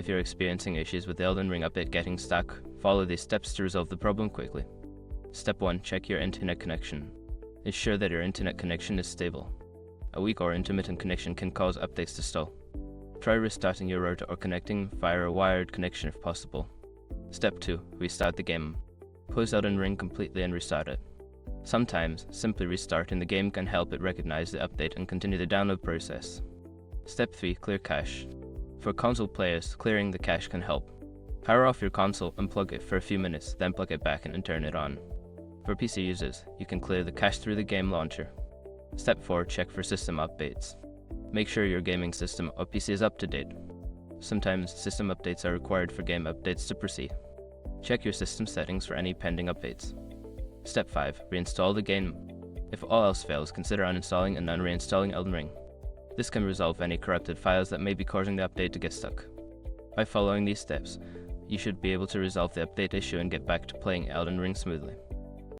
If you're experiencing issues with the Elden Ring update getting stuck, follow these steps to resolve the problem quickly. Step 1. Check your internet connection. Ensure that your internet connection is stable. A weak or intermittent connection can cause updates to stall. Try restarting your router or connecting via a wired connection if possible. Step 2. Restart the game. Close Elden Ring completely and restart it. Sometimes, simply restarting the game can help it recognize the update and continue the download process. Step 3. Clear cache. For console players, clearing the cache can help. Power off your console, unplug it for a few minutes, then plug it back in and turn it on. For PC users, you can clear the cache through the game launcher. Step 4. Check for system updates. Make sure your gaming system or PC is up to date. Sometimes system updates are required for game updates to proceed. Check your system settings for any pending updates. Step 5. Reinstall the game. If all else fails, consider uninstalling and unreinstalling Elden Ring. This can resolve any corrupted files that may be causing the update to get stuck. By following these steps, you should be able to resolve the update issue and get back to playing Elden Ring smoothly.